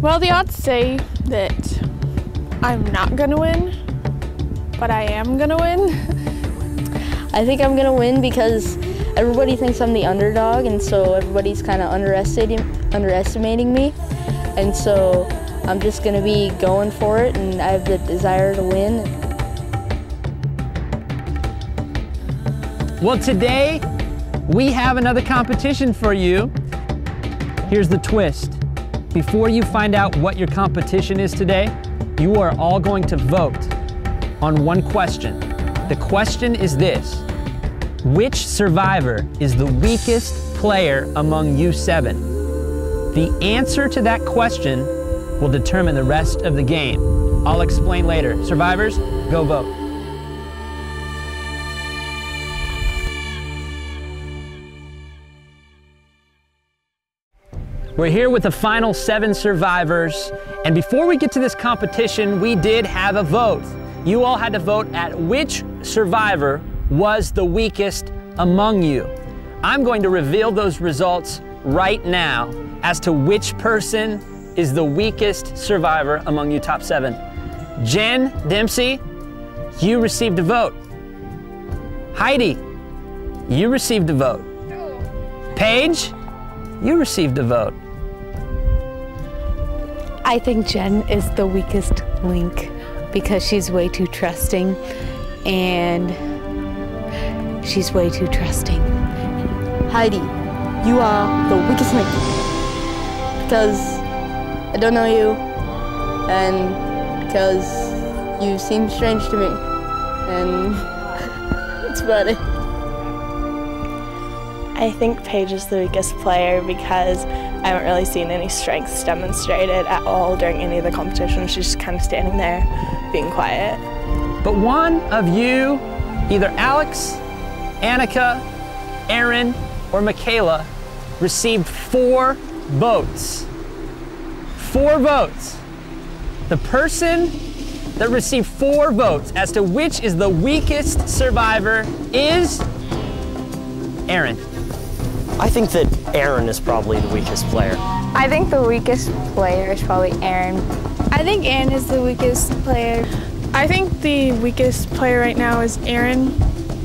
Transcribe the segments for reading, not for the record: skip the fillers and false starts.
Well, the odds say that I'm not gonna win, but I am gonna win. I think I'm gonna win because everybody thinks I'm the underdog, and so everybody's kind of underestimating me. And so I'm just gonna be going for it, and I have the desire to win. Well, today we have another competition for you. Here's the twist. Before you find out what your competition is today, you are all going to vote on one question. The question is this: which survivor is the weakest player among you 7? The answer to that question will determine the rest of the game. I'll explain later. Survivors, go vote. We're here with the final 7 survivors, and before we get to this competition, we did have a vote. You all had to vote at which survivor was the weakest among you. I'm going to reveal those results right now as to which person is the weakest survivor among you top 7. Jen Dempsey, you received a vote. Heidi, you received a vote. Paige, you received a vote. I think Jen is the weakest link because she's way too trusting, and she's way too trusting. Heidi, you are the weakest link because I don't know you, and because you seem strange to me, and that's about it. I think Paige is the weakest player because I haven't really seen any strengths demonstrated at all during any of the competitions. She's just kind of standing there, being quiet. But one of you, either Alex, Annika, Aaron, or Michaela, received 4 votes. 4 votes. The person that received 4 votes as to which is the weakest survivor is Aaron. I think that Aaron is probably the weakest player. I think the weakest player is probably Aaron. I think Aaron is the weakest player. I think the weakest player right now is Aaron.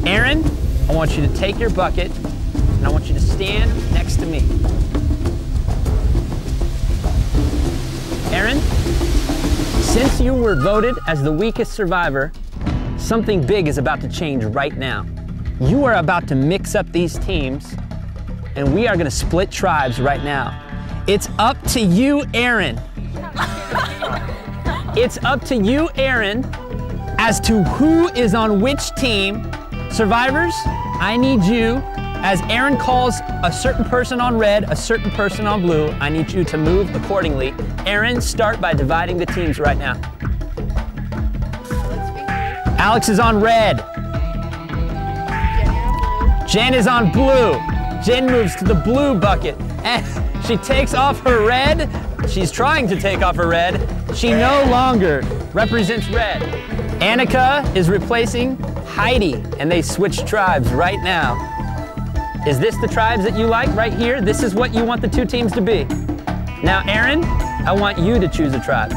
Aaron, I want you to take your bucket and I want you to stand next to me. Aaron, since you were voted as the weakest survivor, something big is about to change right now. You are about to mix up these teams, and we are gonna split tribes right now. It's up to you, Aaron. It's up to you, Aaron, as to who is on which team. Survivors, I need you, as Aaron calls a certain person on red, a certain person on blue, I need you to move accordingly. Aaron, start by dividing the teams right now. Alex is on red. Jen is on blue. Jen moves to the blue bucket and she takes off her red. She's trying to take off her red. She no longer represents red. Annika is replacing Heidi, and they switch tribes right now. Is this the tribes that you like right here? This is what you want the 2 teams to be. Now, Aaron, I want you to choose a tribe.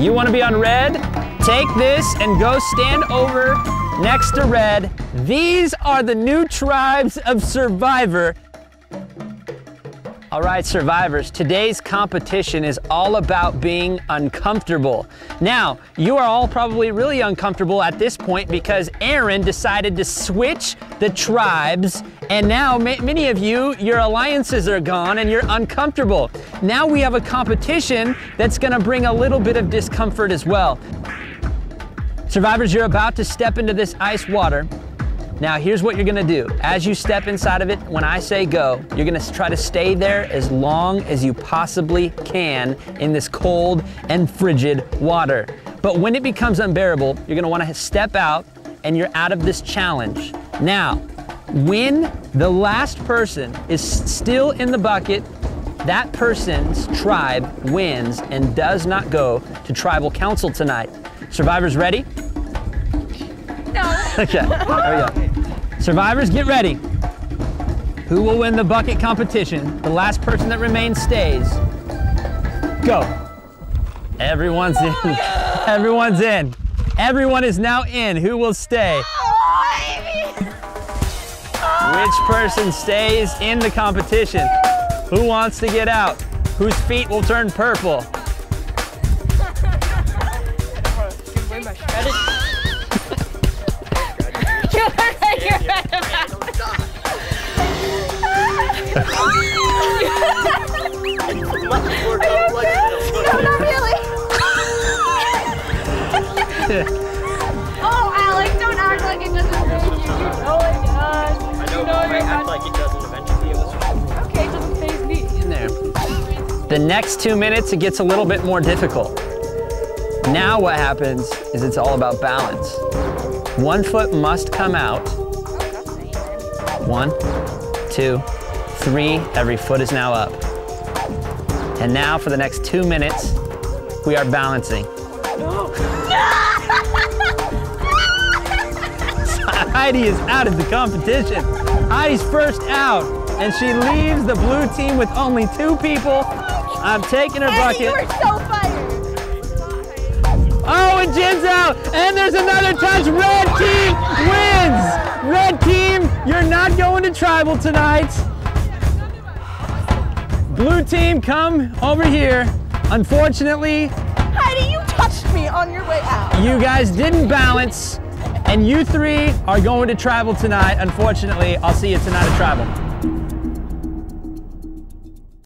You want to be on red? Take this and go stand over next to red. These are the new tribes of Survivor. All right, survivors, today's competition is all about being uncomfortable. Now, you are all probably really uncomfortable at this point because Aaron decided to switch the tribes, and now many of you, your alliances are gone and you're uncomfortable. Now we have a competition that's gonna bring a little bit of discomfort as well. Survivors, you're about to step into this ice water. Now here's what you're gonna do. As you step inside of it, when I say go, you're gonna try to stay there as long as you possibly can in this cold and frigid water. But when it becomes unbearable, you're gonna wanna step out and you're out of this challenge. Now, when the last person is still in the bucket, that person's tribe wins and does not go to tribal council tonight. Survivors ready? No. Okay, there we go. Survivors, get ready. Who will win the bucket competition? The last person that remains stays. Go. Everyone's in. Everyone's in. Everyone is now in. Who will stay? Which person stays in the competition? Who wants to get out? Whose feet will turn purple? No, not really. Oh, Alex, don't act like it doesn't phase you. Oh my gosh. I know, I act like it doesn't eventually. It was Okay, it doesn't phase me. In there. The next 2 minutes, it gets a little bit more difficult. Now what happens is it's all about balance. One foot must come out. 1, 2, 3. Every foot is now up. And now for the next 2 minutes, we are balancing. Heidi is out of the competition. Heidi's first out, and she leaves the blue team with only 2 people. I'm taking her bucket. You were so fired. Oh, and Jen's out, and there's another touch. Red team wins. Red team, you're not going to tribal tonight. Blue team, come over here. Unfortunately, Heidi, you touched me on your way out. you guys didn't balance, and you 3 are going to tribal tonight. Unfortunately, I'll see you tonight at tribal.